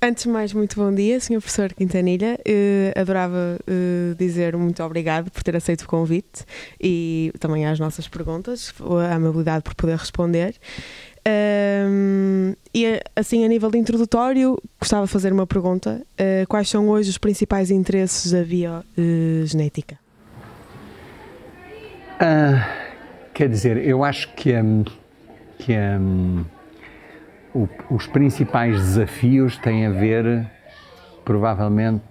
Antes de mais, muito bom dia, Sr. Professor Quintanilha. Adorava dizer muito obrigado por ter aceito o convite e também às nossas perguntas, a amabilidade por poder responder. E assim, a nível de introdutório, gostava de fazer uma pergunta. Quais são hoje os principais interesses da biogenética? Quer dizer, eu acho que os principais desafios têm a ver, provavelmente,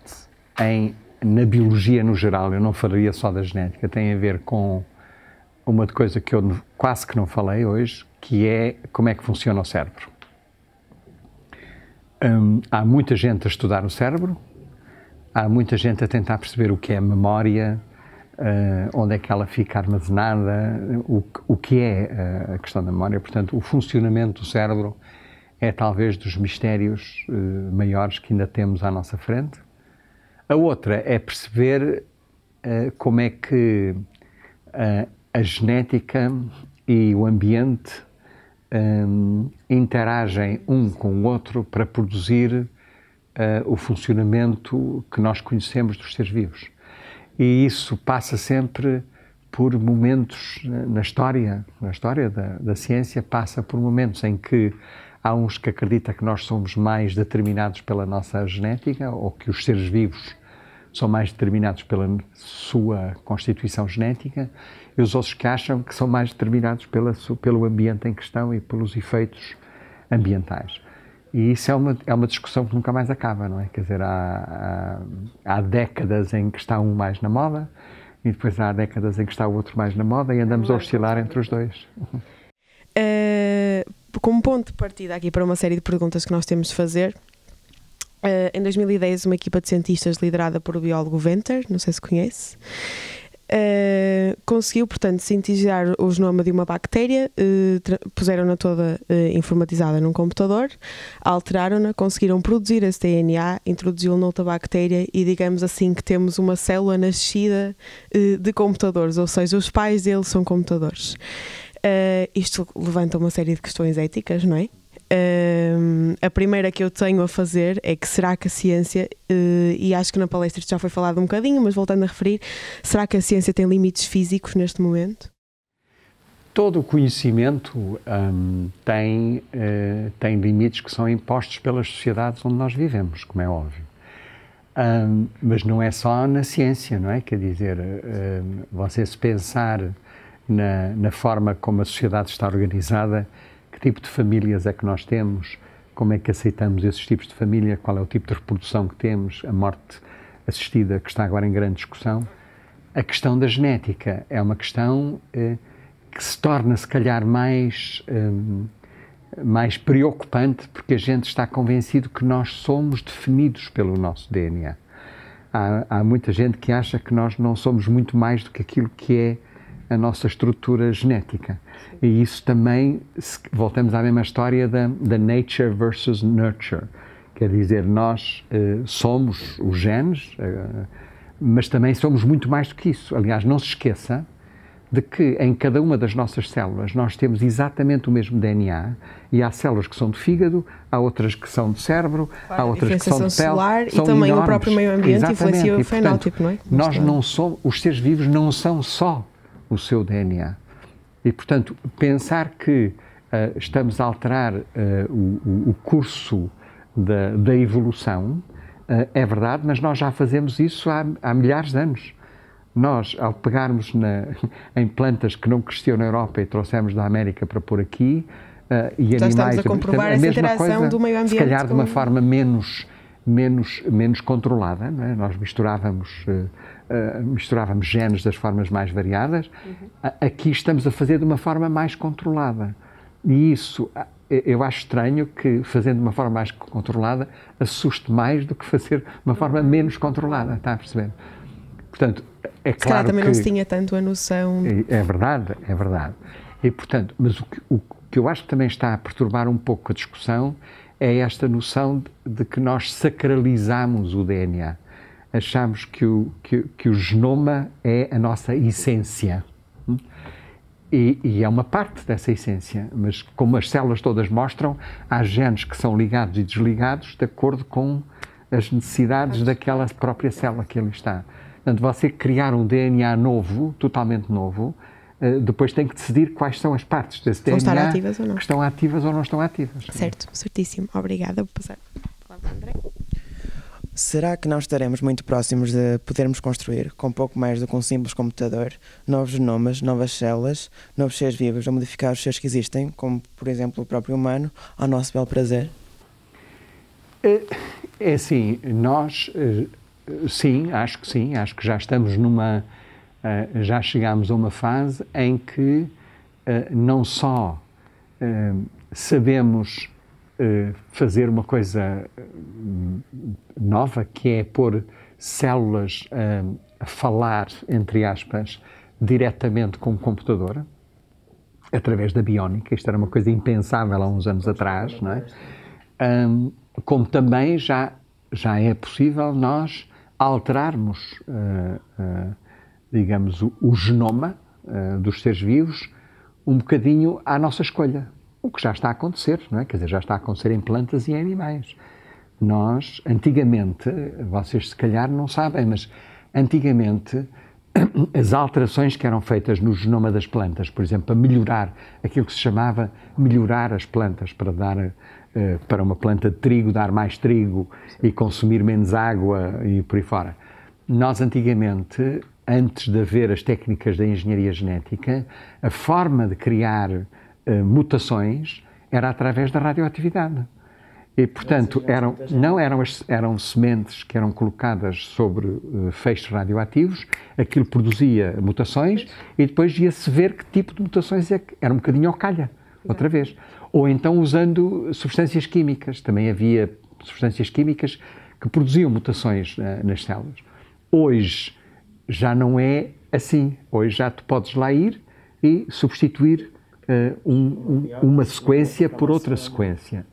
na biologia no geral. Eu não falaria só da genética, tem a ver com uma coisa que eu quase que não falei hoje, que é como é que funciona o cérebro. Há muita gente a estudar o cérebro, há muita gente a tentar perceber o que é memória, onde é que ela fica armazenada, o que é a questão da memória. Portanto, o funcionamento do cérebro é talvez dos mistérios maiores que ainda temos à nossa frente. A outra é perceber como é que a genética e o ambiente interagem um com o outro para produzir o funcionamento que nós conhecemos dos seres vivos. E isso passa sempre por momentos na história da ciência, passa por momentos em que há uns que acreditam que nós somos mais determinados pela nossa genética, ou que os seres vivos são mais determinados pela sua constituição genética, e os outros que acham que são mais determinados pelo ambiente em questão e pelos efeitos ambientais. E isso é uma discussão que nunca mais acaba, não é? Quer dizer, há décadas em que está um mais na moda, e depois há décadas em que está o outro mais na moda, e andamos a oscilar entre os dois. Como ponto de partida aqui para uma série de perguntas que nós temos de fazer, em 2010 uma equipa de cientistas liderada por o biólogo Venter, não sei se conhece, conseguiu, portanto, sintetizar o genoma de uma bactéria, puseram-na toda informatizada num computador, alteraram-na, conseguiram produzir esse DNA, introduziu-o noutra bactéria e digamos assim que temos uma célula nascida de computadores, ou seja, os pais deles são computadores. Isto levanta uma série de questões éticas, não é? A primeira que eu tenho a fazer é que será que a ciência, e acho que na palestra isto já foi falado um bocadinho, mas voltando a referir, será que a ciência tem limites físicos neste momento? Todo o conhecimento tem limites que são impostos pelas sociedades onde nós vivemos, como é óbvio. Mas não é só na ciência, não é? Quer dizer, você se pensar na forma como a sociedade está organizada, que tipo de famílias é que nós temos, como é que aceitamos esses tipos de família, qual é o tipo de reprodução que temos, a morte assistida que está agora em grande discussão. A questão da genética é uma questão que se torna se calhar mais preocupante, porque a gente está convencido que nós somos definidos pelo nosso DNA. Há muita gente que acha que nós não somos muito mais do que aquilo que é a nossa estrutura genética. E isso também, voltamos à mesma história da nature versus nurture. Quer dizer, nós somos os genes, mas também somos muito mais do que isso. Aliás, não se esqueça de que em cada uma das nossas células nós temos exatamente o mesmo DNA, e há células que são de fígado, há outras que são de cérebro, há outras que são de pele. Celular, são e também enormes. O próprio meio ambiente Exatamente. influencia o E, portanto, fenótipo, não é? Nós não somos, os seres vivos não são só o seu DNA. E, portanto, pensar que estamos a alterar o curso da evolução é verdade, mas nós já fazemos isso há milhares de anos. Nós, ao pegarmos em plantas que não cresciam na Europa e trouxemos da América para pôr aqui, e já animais... estamos a comprovar essa interação coisa, do meio ambiente. Se calhar de uma forma menos controlada, não é? Nós misturávamos genes das formas mais variadas. Aqui estamos a fazer de uma forma mais controlada. E isso, eu acho estranho que, fazendo de uma forma mais controlada, assuste mais do que fazer de uma forma menos controlada, está a perceber? Portanto, é claro que... Se calhar também não se tinha tanto a noção... É verdade. E, portanto, mas o que eu acho que também está a perturbar um pouco a discussão é esta noção de que nós sacralizamos o DNA. Achamos que o genoma é a nossa essência. E é uma parte dessa essência, mas como as células todas mostram, há genes que são ligados e desligados de acordo com as necessidades daquela própria célula que ali está. Portanto, você criar um DNA novo, totalmente novo, depois tem que decidir quais são as partes desse DNA que estão ativas ou não estão ativas. Certo, certíssimo. Obrigada. Vou passar a palavra ao André. Será que não estaremos muito próximos de podermos construir, com pouco mais do que um simples computador, novos genomas, novas células, novos seres vivos, a modificar os seres que existem, como, por exemplo, o próprio humano, ao nosso belo prazer? É assim, nós, sim, acho que já estamos já chegámos a uma fase em que não só sabemos fazer uma coisa nova, que é pôr células a falar, entre aspas, diretamente com o computador, através da biónica. Isto era uma coisa impensável há uns anos atrás, não é? Como também já é possível nós alterarmos, digamos, o genoma dos seres vivos um bocadinho à nossa escolha. O que já está a acontecer, não é? Quer dizer, já está a acontecer em plantas e em animais. Nós, antigamente, vocês se calhar não sabem, mas antigamente as alterações que eram feitas no genoma das plantas, por exemplo, para melhorar aquilo que se chamava melhorar as plantas, para dar para uma planta de trigo dar mais trigo e consumir menos água e por aí fora. Nós antigamente, antes de haver as técnicas da engenharia genética, a forma de criar mutações era através da radioatividade. E, portanto, eram sementes que eram colocadas sobre feixes radioativos, aquilo produzia mutações e depois ia-se ver que tipo de mutações é que era um bocadinho ao calha, outra vez. Ou então usando substâncias químicas. Também havia substâncias químicas que produziam mutações nas células. Hoje já não é assim. Hoje já tu podes lá ir e substituir uma sequência por outra sequência.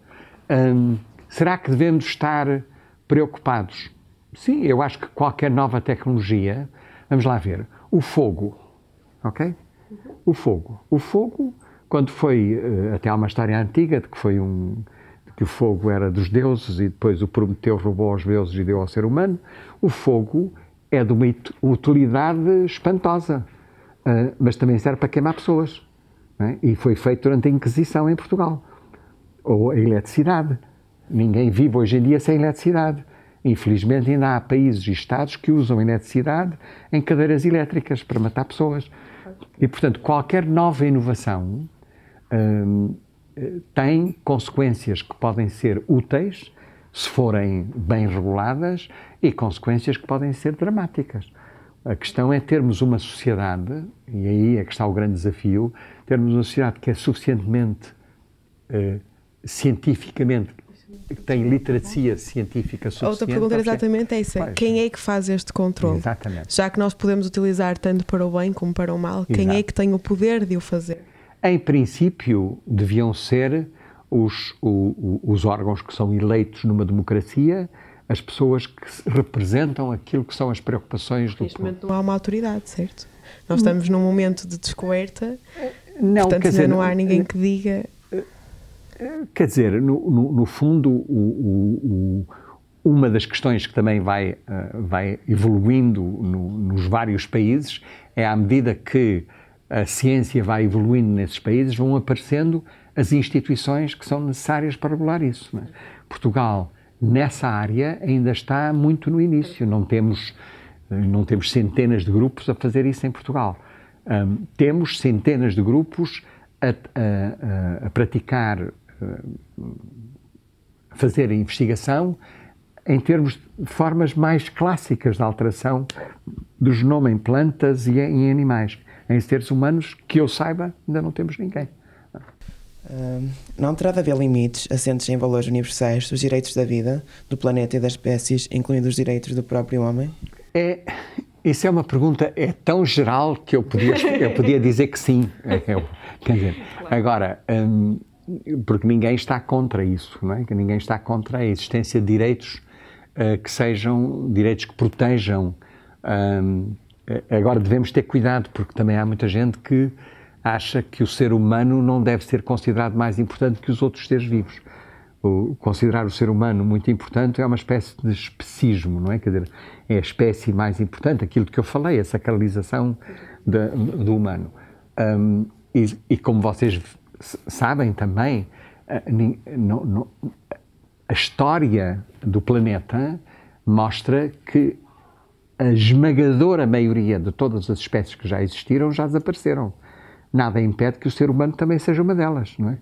Será que devemos estar preocupados? Sim, eu acho que qualquer nova tecnologia... Vamos lá ver. O fogo, ok? O fogo, quando foi... Até há uma história antiga de que foi que o fogo era dos deuses e depois o Prometeu roubou aos deuses e deu ao ser humano. O fogo é de uma utilidade espantosa, mas também serve para queimar pessoas. Não é? E foi feito durante a Inquisição em Portugal. Ou a eletricidade. Ninguém vive hoje em dia sem eletricidade. Infelizmente ainda há países e estados que usam eletricidade em cadeiras elétricas para matar pessoas. E, portanto, qualquer nova inovação tem consequências que podem ser úteis, se forem bem reguladas, e consequências que podem ser dramáticas. A questão é termos uma sociedade, e aí é que está o grande desafio, termos uma sociedade que é suficientemente cientificamente, que tem literacia científica suficiente. Outra pergunta exatamente é essa. Quem é que faz este controle? Exatamente. Já que nós podemos utilizar tanto para o bem como para o mal, quem é que tem o poder de o fazer? Em princípio, deviam ser os órgãos que são eleitos numa democracia, as pessoas que representam aquilo que são as preocupações do povo. Neste momento não há uma autoridade, certo? Nós estamos num momento de descoberta, não, portanto ainda não há ninguém que diga... Quer dizer, no fundo, uma das questões que também vai evoluindo nos vários países é, à medida que a ciência vai evoluindo nesses países, vão aparecendo as instituições que são necessárias para regular isso. Não é? Portugal, nessa área, ainda está muito no início. Não temos centenas de grupos a fazer isso em Portugal. Temos centenas de grupos a praticar, fazer a investigação em termos de formas mais clássicas de alteração do genoma em plantas e em animais. Em seres humanos, que eu saiba, ainda não temos ninguém. Não terá de haver limites assentes em valores universais dos direitos da vida, do planeta e das espécies, incluindo os direitos do próprio homem? Isso é uma pergunta tão geral que eu podia dizer que sim. Quer dizer, agora, porque ninguém está contra isso, não é? Que ninguém está contra a existência de direitos que sejam direitos que protejam. Agora devemos ter cuidado, porque também há muita gente que acha que o ser humano não deve ser considerado mais importante que os outros seres vivos. Considerar o ser humano muito importante é uma espécie de especismo, não é? Quer dizer, é a espécie mais importante, aquilo que eu falei, a sacralização do humano. E como vocês sabem também, a história do planeta mostra que a esmagadora maioria de todas as espécies que já existiram já desapareceram. Nada impede que o ser humano também seja uma delas, não é?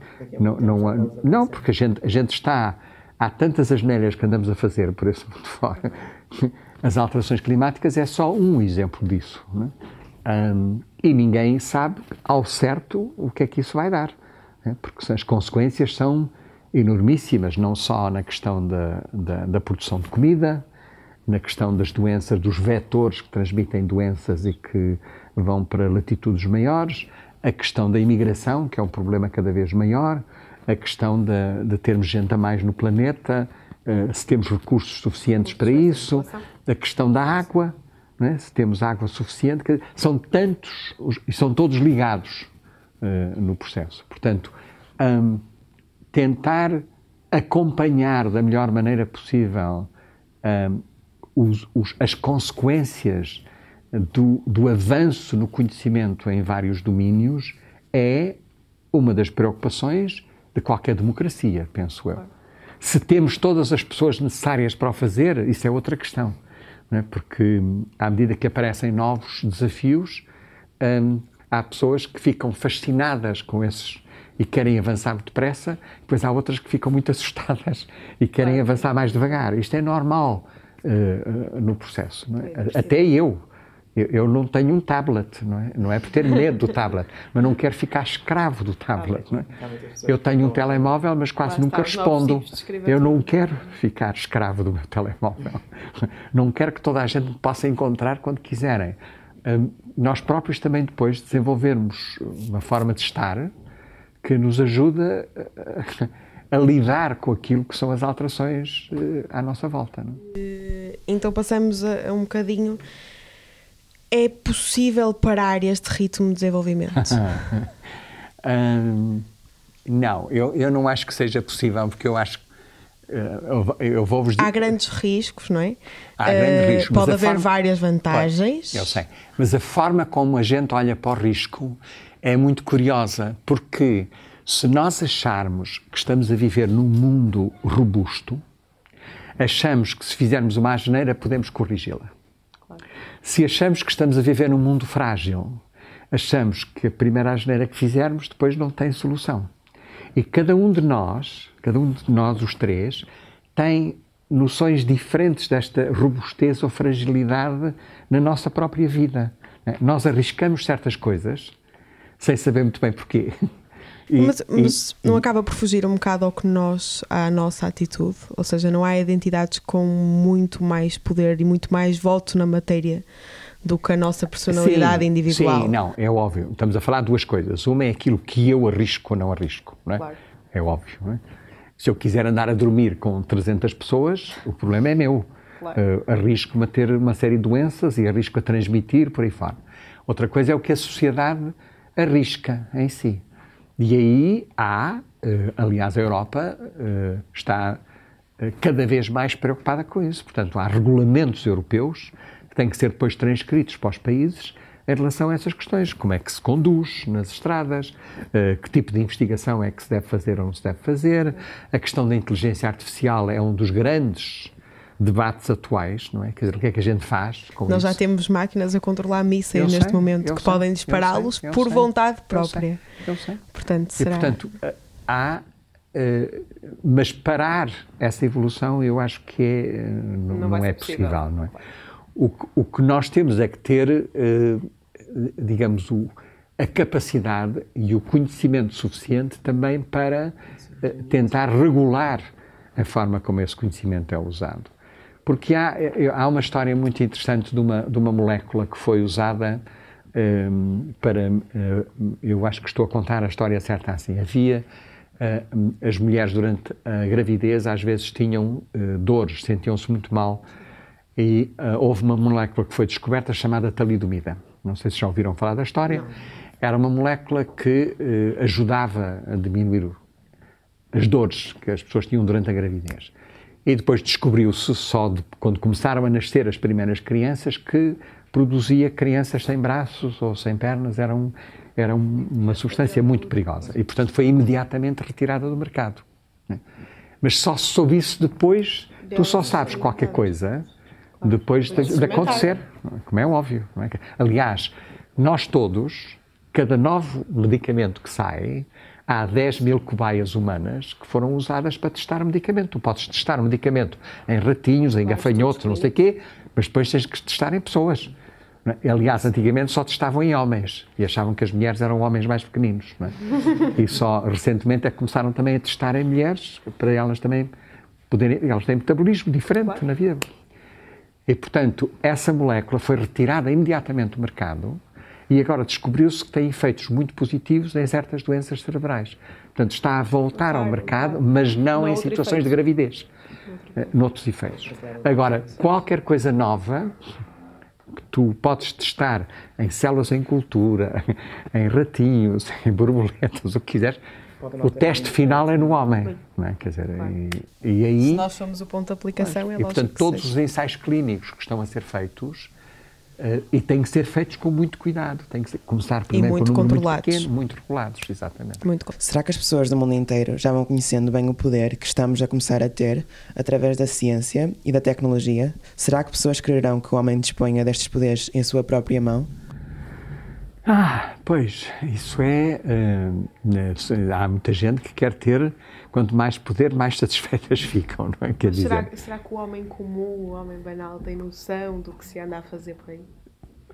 Não, porque a gente está... Há tantas asneiras que andamos a fazer por esse mundo fora. As alterações climáticas é só um exemplo disso, não é? E ninguém sabe ao certo o que é que isso vai dar, não é? Porque as consequências são enormíssimas, não só na questão da produção de comida, na questão das doenças, dos vetores que transmitem doenças e que vão para latitudes maiores, a questão da imigração, que é um problema cada vez maior, a questão de termos gente a mais no planeta, se temos recursos suficientes para isso, a questão da água, não é? Se temos água suficiente, são tantos, e são todos ligados no processo. Portanto, tentar acompanhar da melhor maneira possível as consequências do avanço no conhecimento em vários domínios é uma das preocupações de qualquer democracia, penso eu. Se temos todas as pessoas necessárias para o fazer, isso é outra questão, não é? Porque à medida que aparecem novos desafios, há pessoas que ficam fascinadas com esses e querem avançar muito depressa, depois há outras que ficam muito assustadas e querem avançar mais devagar. Isto é normal no processo, não é? Até eu não tenho um tablet, não é? Não é por ter medo do tablet, mas não quero ficar escravo do tablet, não é? Eu tenho um telemóvel, mas quase nunca respondo. Eu não quero ficar escravo do meu telemóvel. Não quero que toda a gente me possa encontrar quando quiserem. Nós próprios também depois desenvolvermos uma forma de estar que nos ajuda a lidar com aquilo que são as alterações à nossa volta, não é? Então passamos a um bocadinho... É possível parar este ritmo de desenvolvimento? Não, eu não acho que seja possível, porque eu acho que eu vou-vos dizer... Há grandes riscos, não é? Há grandes riscos. Pode haver várias vantagens. Eu sei, mas a forma como a gente olha para o risco é muito curiosa, porque se nós acharmos que estamos a viver num mundo robusto, achamos que se fizermos uma asneira podemos corrigi-la. Se achamos que estamos a viver num mundo frágil, achamos que a primeira asneira que fizermos depois não tem solução. E cada um de nós, os três, tem noções diferentes desta robustez ou fragilidade na nossa própria vida. Nós arriscamos certas coisas sem saber muito bem porquê. Mas não acaba por fugir um bocado à nossa atitude? Ou seja, não há identidades com muito mais poder e muito mais voto na matéria do que a nossa personalidade individual? Sim, não, é óbvio. Estamos a falar de duas coisas. Uma é aquilo que eu arrisco ou não arrisco, não é? Claro. É óbvio, não é? Se eu quiser andar a dormir com 300 pessoas, o problema é meu. Claro. Arrisco-me a ter uma série de doenças e arrisco a transmitir, por aí fora. Outra coisa é o que a sociedade arrisca em si. E aí aliás, a Europa está cada vez mais preocupada com isso. Portanto, há regulamentos europeus que têm que ser depois transcritos para os países em relação a essas questões. Como é que se conduz nas estradas, que tipo de investigação é que se deve fazer ou não se deve fazer. A questão da inteligência artificial é um dos grandes debates atuais, não é? Quer dizer, o que é que a gente faz com isso? Nós já temos máquinas a controlar mísseis neste momento que podem dispará-los por vontade própria. Eu sei. Portanto, mas parar essa evolução eu acho que não é possível, não é? O que nós temos é que ter, digamos, a capacidade e o conhecimento suficiente também para tentar regular a forma como esse conhecimento é usado. Porque há uma história muito interessante de uma molécula que foi usada eu acho que estou a contar a história certa assim. Havia, as mulheres durante a gravidez às vezes tinham dores, sentiam-se muito mal e houve uma molécula que foi descoberta chamada talidomida. Não sei se já ouviram falar da história. era uma molécula que ajudava a diminuir as dores que as pessoas tinham durante a gravidez. E depois descobriu-se, quando começaram a nascer as primeiras crianças, que produzia crianças sem braços ou sem pernas. Era uma substância muito perigosa. E, portanto, foi imediatamente retirada do mercado. Né? Mas só se soube isso depois. Tu só sabes qualquer coisa depois de acontecer, como é óbvio. Não é? Aliás, nós todos, cada novo medicamento que sai, há 10 mil cobaias humanas que foram usadas para testar o medicamento. Tu podes testar o medicamento em ratinhos, em gafanhotos, não sei o quê, mas depois tens que testar em pessoas. Não é? Aliás, antigamente só testavam em homens e achavam que as mulheres eram homens mais pequeninos. Não é? E só recentemente é que começaram também a testar em mulheres, para elas também poderem... Elas têm metabolismo diferente na vida. E, portanto, essa molécula foi retirada imediatamente do mercado e agora descobriu-se que tem efeitos muito positivos em certas doenças cerebrais. Portanto, está a voltar ao mercado, mas não em situações de gravidez, noutros efeitos. Agora, qualquer coisa nova que tu podes testar em células em cultura, em ratinhos, em borboletas, o que quiseres, o teste final é no homem. Não é? Quer dizer, e aí... Se nós somos o ponto de aplicação, é lógico. E, portanto, todos os ensaios clínicos que estão a ser feitos, e têm que ser feitos com muito cuidado. Tem que começar primeiro com um número muito pequeno, muito regulados, exatamente. Será que as pessoas do mundo inteiro já vão conhecendo bem o poder que estamos a começar a ter através da ciência e da tecnologia? Será que pessoas quererão que o homem disponha destes poderes em sua própria mão? Pois, isso há muita gente que quer ter, quanto mais poder, mais satisfeitas ficam, não é? Quer dizer... Será que o homem comum, o homem banal, tem noção do que se anda a fazer por aí?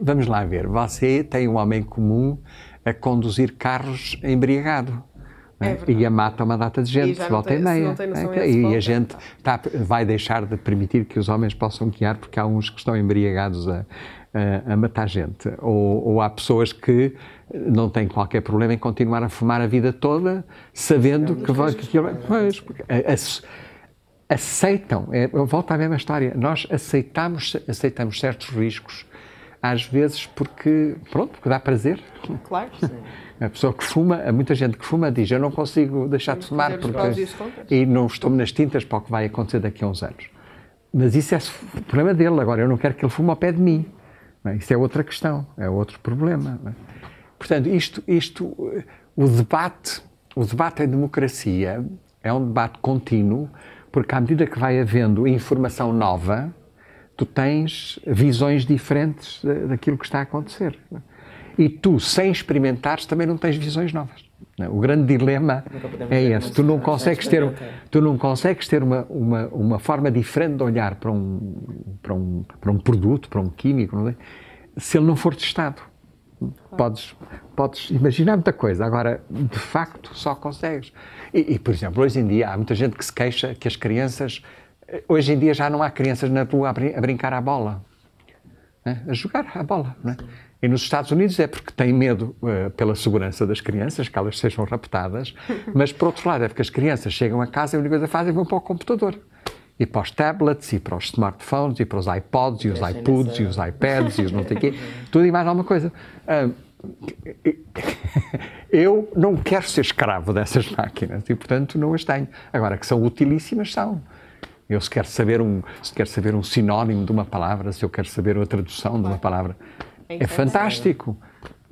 Vamos lá ver, você tem um homem comum a conduzir carros embriagado. E a mata uma data de gente, volta e meia. E a gente vai deixar de permitir que os homens possam guiar porque há uns que estão embriagados a matar gente. Ou há pessoas que não têm qualquer problema em continuar a fumar a vida toda, sabendo que aquilo... Aceitam, volta à mesma história, nós aceitamos certos riscos, às vezes porque dá prazer. Claro. A pessoa que fuma, há muita gente que fuma diz, eu não consigo deixar de fumar e não estou-me nas tintas para o que vai acontecer daqui a uns anos. Mas isso é o problema dele, agora eu não quero que ele fume ao pé de mim. Isso é outra questão, é outro problema. Portanto, o debate em democracia é um debate contínuo, porque à medida que vai havendo informação nova, tu tens visões diferentes daquilo que está a acontecer. E tu, sem experimentares, também não tens visões novas. O grande dilema é esse. Tu não consegues ter uma forma diferente de olhar para um produto, para um químico, não é? Se ele não for testado. Podes imaginar muita coisa, agora, de facto, só consegues. E, por exemplo, hoje em dia há muita gente que se queixa que as crianças... Hoje em dia já não há crianças na rua a brincar à bola, né? A jogar à bola, não é? E nos Estados Unidos é porque têm medo pela segurança das crianças, que elas sejam raptadas, mas por outro lado é porque as crianças chegam a casa e a única coisa que fazem é vão para o computador. E para os tablets, e para os smartphones, e para os iPods, e os iPods, e os iPads, e os não sei o quê, tudo e mais alguma coisa. Eu não quero ser escravo dessas máquinas e, portanto, não as tenho. Agora, que são utilíssimas, são. Eu se quero saber um sinónimo de uma palavra, se eu quero saber a tradução de uma palavra, é fantástico.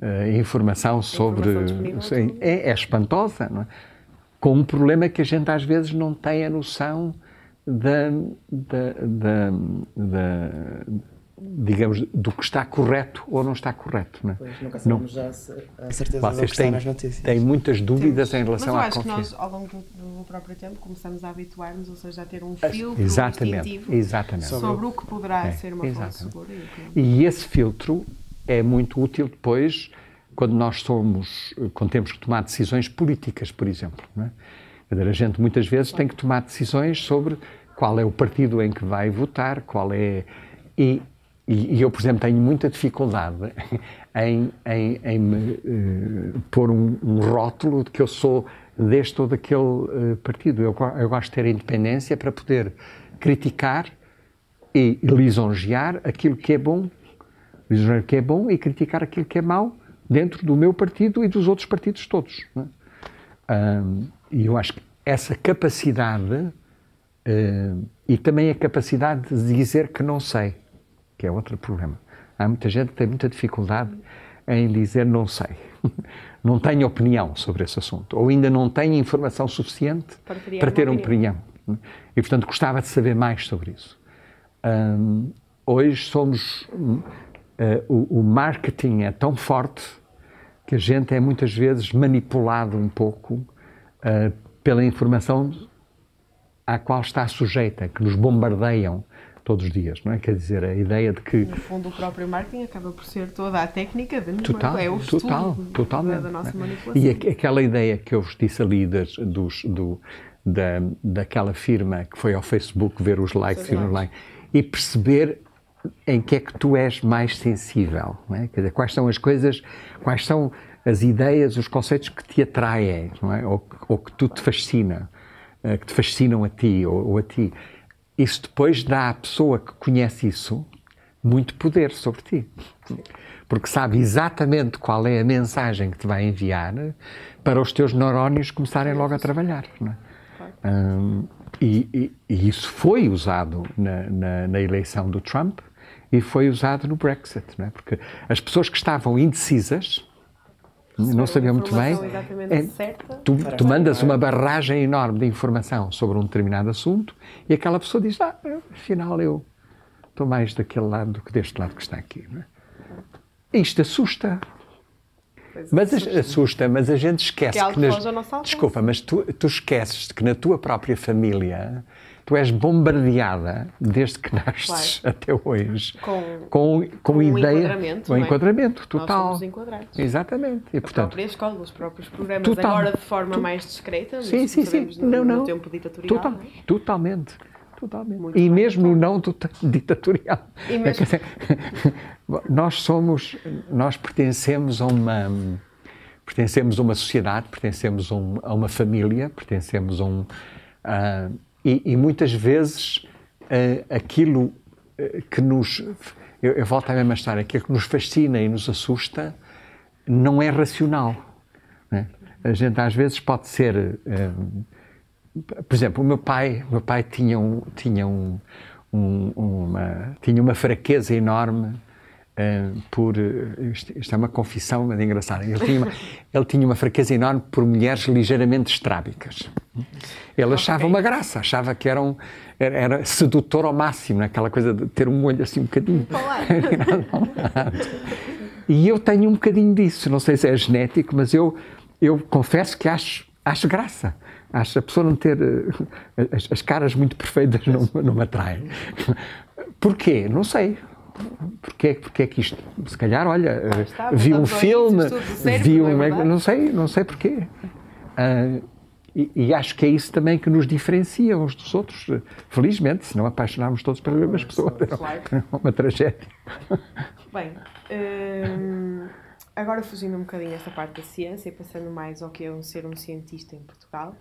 A informação sobre... É espantosa, não é? Com um problema que a gente às vezes não tem a noção digamos, do que está correto ou não está correto. Não é? Pois, nunca sabemos já a certeza do que está nas notícias. Têm muitas dúvidas em relação à confiança. Mas eu acho que nós, ao longo do próprio tempo, começamos a habituar-nos, ou seja, a ter um filtro instintivo sobre o que poderá ser uma fonte segura. E esse filtro é muito útil depois quando temos que tomar decisões políticas, por exemplo. Não é? Quer dizer, a gente muitas vezes tem que tomar decisões sobre qual é o partido em que vai votar, qual é... E eu, por exemplo, tenho muita dificuldade em me pôr um rótulo de que eu sou deste ou daquele partido. Eu gosto de ter a independência para poder criticar e lisonjear aquilo que é bom, e criticar aquilo que é mau, dentro do meu partido e dos outros partidos todos. Não é? E eu acho que essa capacidade e também a capacidade de dizer que não sei, que é outro problema. Há muita gente que tem muita dificuldade em dizer não sei, não tenho opinião sobre esse assunto, ou ainda não tenho informação suficiente para ter uma opinião. E, portanto, gostava de saber mais sobre isso. Hoje somos... o marketing é tão forte que a gente é muitas vezes manipulado um pouco pela informação à qual está sujeita, que nos bombardeiam todos os dias, não é? Quer dizer, a ideia de que... No fundo, o próprio marketing acaba por ser toda a técnica de totalmente, da nossa manipulação. E aquela ideia que eu vos disse ali daquela firma que foi ao Facebook ver os likes e os likes, e perceber em que é que tu és mais sensível, não é? Quer dizer, quais são as coisas, quais são as ideias, os conceitos que te atraem, não é? Ou que tu te fascina, que te fascinam a ti ou a ti. Isso depois dá à pessoa que conhece isso muito poder sobre ti. Porque sabe exatamente qual é a mensagem que te vai enviar para os teus neurónios começarem logo a trabalhar. Não é? E isso foi usado na eleição do Trump e foi usado no Brexit. Não é? Porque as pessoas que estavam indecisas, não sabiam muito bem, tu mandas uma barragem enorme de informação sobre um determinado assunto e aquela pessoa diz, afinal eu estou mais daquele lado do que deste lado que está aqui. Não é? Isto assusta. Mas a gente esquece que desculpa, mas tu esqueces de que na tua própria família tu és bombardeada desde que nasces até hoje com ideia, um enquadramento total. Nós somos enquadrados. Exatamente. E, portanto, a própria escola, os próprios programas, total, agora de forma mais discreta, mas sim. no tempo ditatorial. Totalmente. Muito e mesmo no não ditatorial. Nós pertencemos a uma sociedade, pertencemos a uma família, pertencemos e muitas vezes aquilo que nos... Eu volto à mesma história, aquilo que nos fascina e nos assusta não é racional. Né? A gente às vezes pode ser... por exemplo, o meu pai tinha uma fraqueza enorme por... Isto é uma confissão, mas é engraçado. Ele tinha uma fraqueza enorme por mulheres ligeiramente estrábicas. Ele achava uma graça, achava que era sedutor ao máximo, aquela coisa de ter um olho assim um bocadinho... E eu tenho um bocadinho disso, não sei se é genético, mas eu confesso que acho graça. Acho a pessoa não ter... As caras muito perfeitas não me atraem. Porquê? Não sei. Porquê é que isto... Se calhar, olha, vi um filme, não sei porquê. E acho que é isso também que nos diferencia uns dos outros. Felizmente, se não apaixonarmos todos pelas mesmas pessoas. É uma tragédia. Bem... Agora, fugindo um bocadinho desta parte da ciência e passando mais ao que é ser um cientista em Portugal,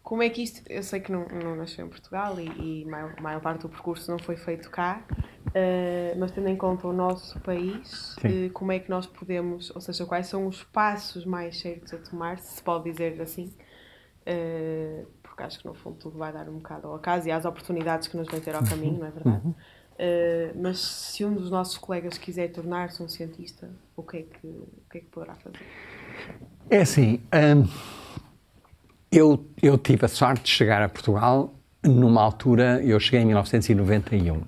como é que isto... Eu sei que não nasceu em Portugal e a maior parte do percurso não foi feito cá, mas tendo em conta o nosso país, como é que nós podemos... Ou seja, quais são os passos mais certos a tomar, se pode dizer assim, porque acho que no fundo tudo vai dar um bocado ao acaso e às oportunidades que nos vão ter ao caminho, não é verdade? Mas se um dos nossos colegas quiser tornar-se um cientista, o que é que poderá fazer? É assim, eu tive a sorte de chegar a Portugal numa altura, eu cheguei em 1991,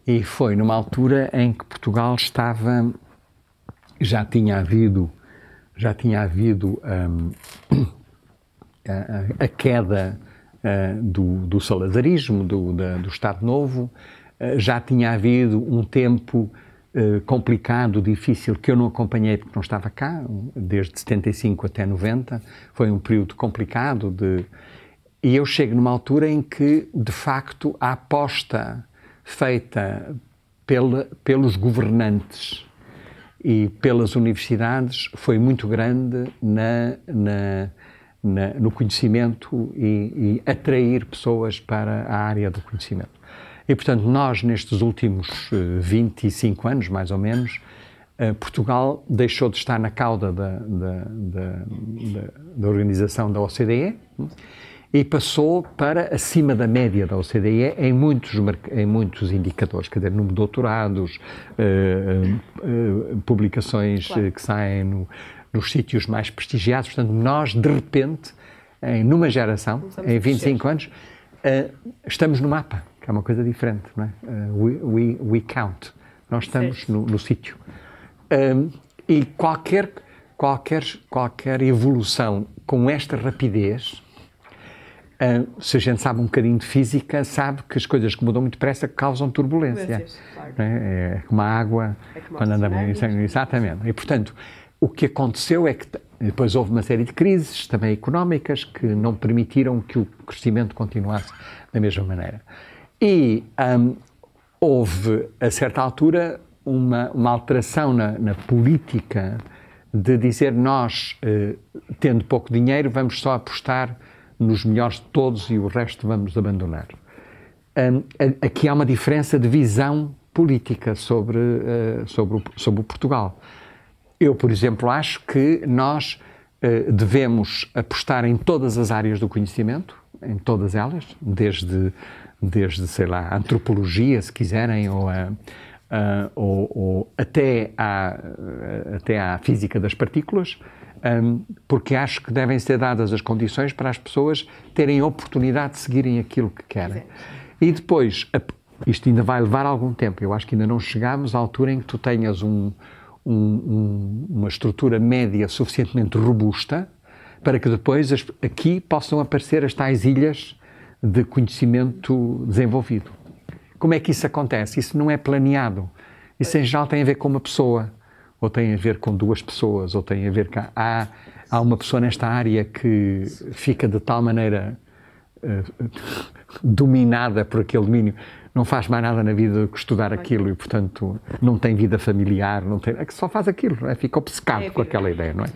e foi numa altura em que Portugal estava, já tinha havido a queda do salazarismo, do Estado Novo. Já tinha havido um tempo complicado, difícil, que eu não acompanhei porque não estava cá, desde 75 até 90. Foi um período complicado. E eu chego numa altura em que, de facto, a aposta feita pelos governantes e pelas universidades foi muito grande no conhecimento e atrair pessoas para a área do conhecimento. E, portanto, nós, nestes últimos 25 anos, mais ou menos, Portugal deixou de estar na cauda da organização da OCDE e passou para acima da média da OCDE em muitos indicadores, quer dizer, número de doutorados, publicações que saem nos sítios mais prestigiados. Portanto, nós, de repente, numa geração, em 25 anos, estamos no mapa, que é uma coisa diferente, não é? We count. Nós estamos no sítio. E qualquer evolução com esta rapidez, se a gente sabe um bocadinho de física, sabe que as coisas que mudam muito depressa causam turbulência. Claro. É como a água, quando anda bem. Exatamente. E, portanto, o que aconteceu é que depois houve uma série de crises, também económicas, que não permitiram que o crescimento continuasse da mesma maneira. E houve, a certa altura, uma alteração na política de dizer nós, tendo pouco dinheiro, vamos só apostar nos melhores de todos e o resto vamos abandonar. Aqui há uma diferença de visão política sobre o Portugal. Eu, por exemplo, acho que nós devemos apostar em todas as áreas do conhecimento, em todas elas, desde sei lá, a antropologia, se quiserem, ou até à física das partículas, porque acho que devem ser dadas as condições para as pessoas terem a oportunidade de seguirem aquilo que querem. E depois, isto ainda vai levar algum tempo, eu acho que ainda não chegámos à altura em que tu tenhas uma estrutura média suficientemente robusta para que depois aqui possam aparecer as tais ilhas de conhecimento desenvolvido. Como é que isso acontece? Isso não é planeado. Isso, em geral, tem a ver com uma pessoa, ou tem a ver com duas pessoas, ou tem a ver com... Há uma pessoa nesta área que fica de tal maneira dominada por aquele domínio, não faz mais nada na vida do que estudar aquilo e, portanto, não tem vida familiar, é que só faz aquilo, não é? Fica obcecado com aquela ideia, não é?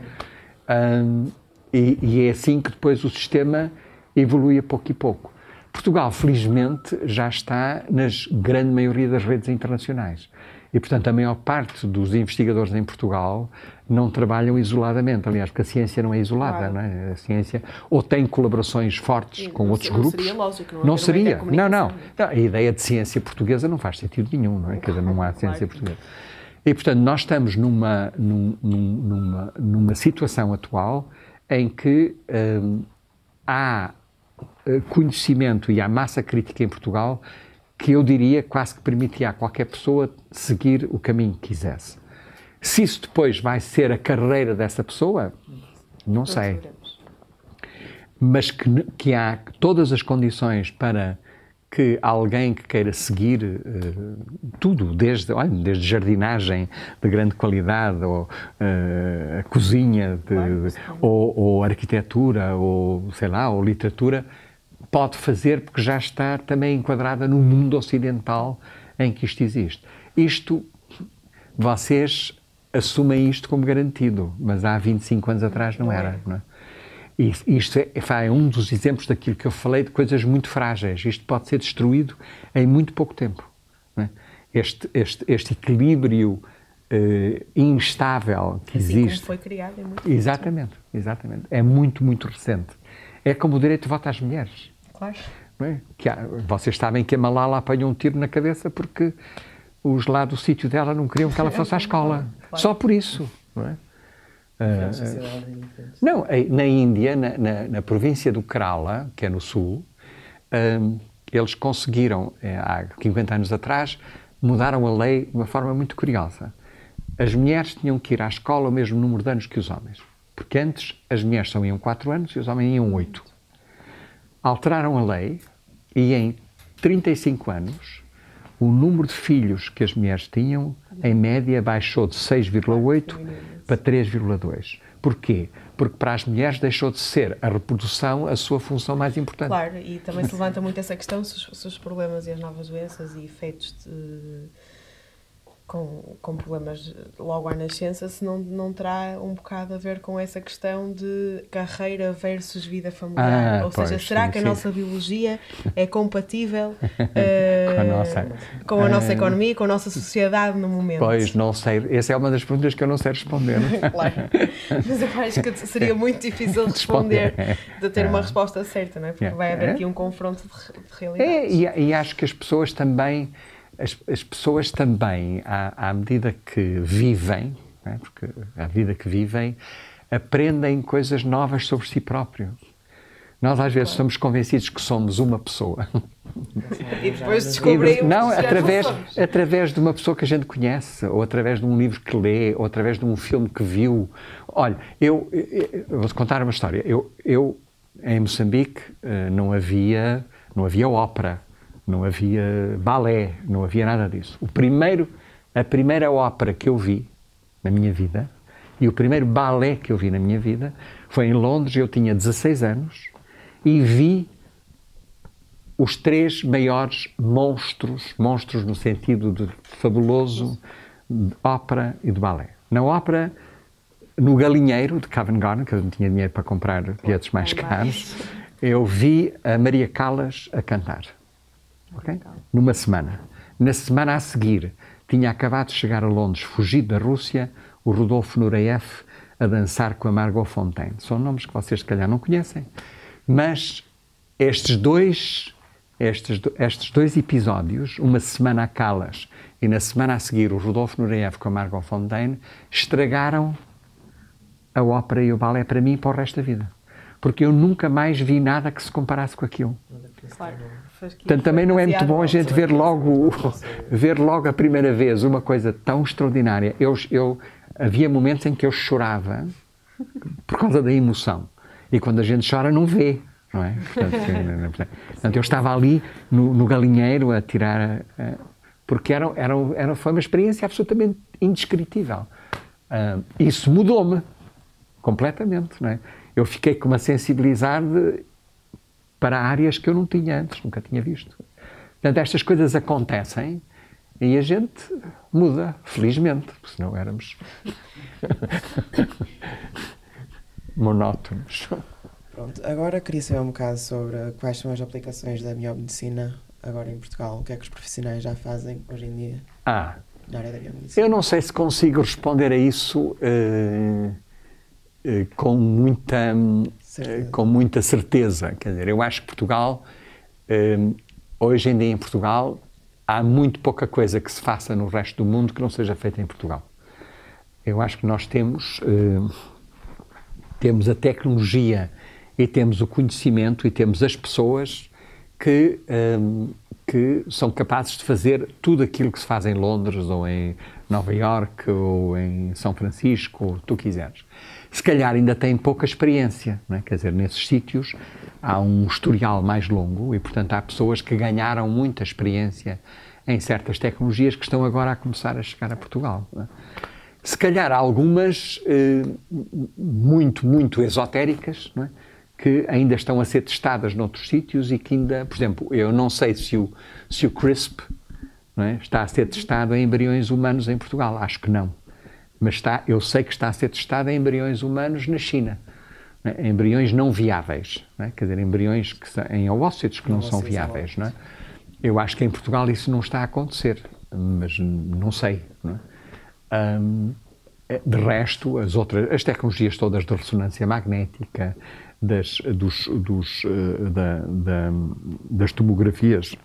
E é assim que depois o sistema evolui a pouco e pouco. Portugal, felizmente, já está nas grande maioria das redes internacionais. E, portanto, a maior parte dos investigadores em Portugal não trabalham isoladamente. Aliás, porque a ciência não é isolada, claro. Não é? A ciência ou tem colaborações fortes com outros grupos. Não seria lógico. Não seria. Não. A ideia de ciência portuguesa não faz sentido nenhum, não é? Quer dizer, não há ciência portuguesa. E, portanto, nós estamos numa situação atual em que há conhecimento e há massa crítica em Portugal que eu diria quase que permitia a qualquer pessoa seguir o caminho que quisesse. Se isso depois vai ser a carreira dessa pessoa, não sei. Mas que há todas as condições para que alguém que queira seguir tudo, desde jardinagem de grande qualidade, ou a cozinha, ou arquitetura, ou sei lá, ou literatura, pode fazer porque já está também enquadrada no mundo ocidental em que isto existe. Vocês assumem isto como garantido, mas há 25 anos atrás não era, não é? Isto é um dos exemplos daquilo que eu falei, de coisas muito frágeis. Isto pode ser destruído em muito pouco tempo. Não é? Este equilíbrio instável que existe. Como foi criado é muito Exatamente. É muito, muito recente. É como o direito de voto às mulheres. Claro. Não é? Vocês sabem que a Malala apanhou um tiro na cabeça porque os lá do sítio dela não queriam que ela fosse à escola. Claro. Só por isso. Não é? Não, na Índia, na província do Kerala, que é no sul, eles conseguiram, há 50 anos atrás, mudaram a lei de uma forma muito curiosa. As mulheres tinham que ir à escola o mesmo número de anos que os homens, porque antes as mulheres só iam 4 anos e os homens iam 8. Alteraram a lei e em 35 anos o número de filhos que as mulheres tinham, em média, baixou de 6,8 para 3,2. Porquê? Porque para as mulheres deixou de ser a reprodução a sua função mais importante. Claro, e também se levanta muito essa questão se os problemas e as novas doenças e efeitos com problemas logo à nascença, se não terá um bocado a ver com essa questão de carreira versus vida familiar. Ou seja, será que a nossa biologia é compatível com a nossa economia, com a nossa sociedade no momento? Pois, não sei. Essa é uma das perguntas que eu não sei responder. Claro. Mas eu acho que seria muito difícil de responder, de ter uma resposta certa, não é? Porque vai haver aqui um confronto de realidades. E acho que as pessoas também, à medida que vivem, não é? Porque à vida que vivem, aprendem coisas novas sobre si próprios. Nós às vezes somos convencidos que somos uma pessoa. E depois descobrimos através de uma pessoa que a gente conhece, ou através de um livro que lê, ou através de um filme que viu. Olha, eu vou-te contar uma história. Eu em Moçambique, não havia ópera, não havia balé, não havia nada disso. A primeira ópera que eu vi na minha vida, e o primeiro balé que eu vi na minha vida, foi em Londres. Eu tinha 16 anos e vi os 3 maiores monstros no sentido de fabuloso, de ópera e de balé. Na ópera, no Galinheiro de Covent Garden, que eu não tinha dinheiro para comprar bilhetes mais caros, eu vi a Maria Callas a cantar. Okay? Numa semana. Na semana a seguir, tinha acabado de chegar a Londres, fugido da Rússia, o Rodolfo Nureyev a dançar com a Margot Fonteyn. São nomes que vocês, se calhar, não conhecem. Mas estes dois episódios, uma semana a Callas e na semana a seguir o Rodolfo Nureyev com a Margot Fonteyn, estragaram a ópera e o balé para mim e para o resto da vida. Porque eu nunca mais vi nada que se comparasse com aquilo. Claro. Portanto, também não é muito bom a gente ver logo a primeira vez uma coisa tão extraordinária. Havia momentos em que eu chorava por causa da emoção. E quando a gente chora, não vê, não é? Portanto, eu estava ali no Galinheiro a tirar... porque foi uma experiência absolutamente indescritível. Isso mudou-me completamente, não é? Eu fiquei com uma sensibilidade para áreas que eu não tinha antes, nunca tinha visto. Portanto, estas coisas acontecem e a gente muda, felizmente, porque senão éramos monótonos. Pronto, agora queria saber um bocado sobre quais são as aplicações da biomedicina agora em Portugal. O que é que os profissionais já fazem hoje em dia na área da biomedicina? Eu não sei se consigo responder a isso com muita certeza. Quer dizer, eu acho que Portugal, hoje em dia em Portugal, há muito pouca coisa que se faça no resto do mundo que não seja feita em Portugal. Eu acho que nós temos a tecnologia e temos o conhecimento e temos as pessoas que são capazes de fazer tudo aquilo que se faz em Londres ou em Nova Iorque ou em São Francisco, ou tu quiseres. Se calhar ainda têm pouca experiência, não é? Quer dizer, nesses sítios há um historial mais longo e, portanto, há pessoas que ganharam muita experiência em certas tecnologias que estão agora a começar a chegar a Portugal. Não é? Se calhar algumas muito esotéricas, não é? Que ainda estão a ser testadas noutros sítios e que ainda, por exemplo, eu não sei se o CRISP, não é? Está a ser testado em embriões humanos em Portugal, acho que não. Mas eu sei que está a ser testado em embriões humanos na China, não é? Embriões não viáveis, não é? Quer dizer, embriões em ovócitos que não são viáveis, não é? Eu acho que em Portugal isso não está a acontecer, mas não sei, não é? De resto, as tecnologias todas de ressonância magnética, das tomografias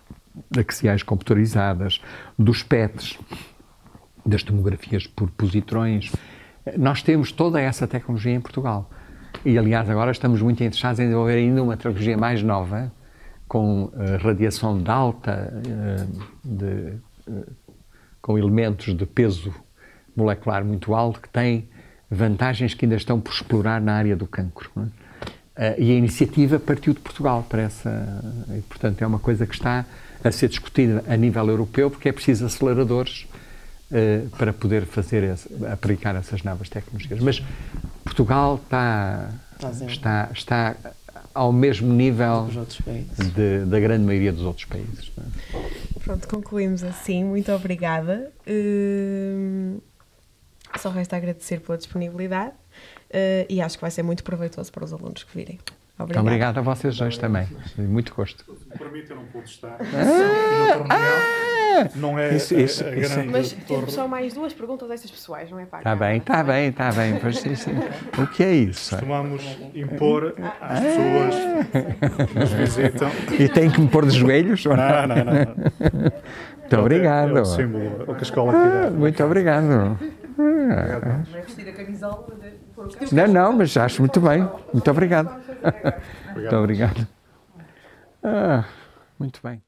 axiais computarizadas, dos PETs, das tomografias por positrões, nós temos toda essa tecnologia em Portugal. E, aliás, agora estamos muito interessados em desenvolver ainda uma tecnologia mais nova, com radiação de alta, com elementos de peso molecular muito alto, que tem vantagens que ainda estão por explorar na área do cancro. Não é? E a iniciativa partiu de Portugal para essa... E, portanto, é uma coisa que está a ser discutida a nível europeu, porque é preciso aceleradores para poder aplicar essas novas tecnologias. Mas Portugal está ao mesmo nível da grande maioria dos outros países. Não é? Pronto, concluímos assim. Muito obrigada. Só resta agradecer pela disponibilidade e acho que vai ser muito proveitoso para os alunos que virem. Obrigada. Obrigado a vocês dois também. Muito gosto. Para mim, eu não pude estar. Não é Isso, a grande Mas torre. temos só mais 2 perguntas destas pessoais, não é para Está bem, está bem, está bem. Pois, sim. O que é isso? Costumamos impor às pessoas que nos visitam. E tem que me pôr de joelhos? Ou não? Não. Muito obrigado. É o símbolo, o que a escola aqui dá. Muito obrigado. Vai vestir a camisola de... Não, mas acho muito bem. Muito obrigado. Muito obrigado. Muito bem.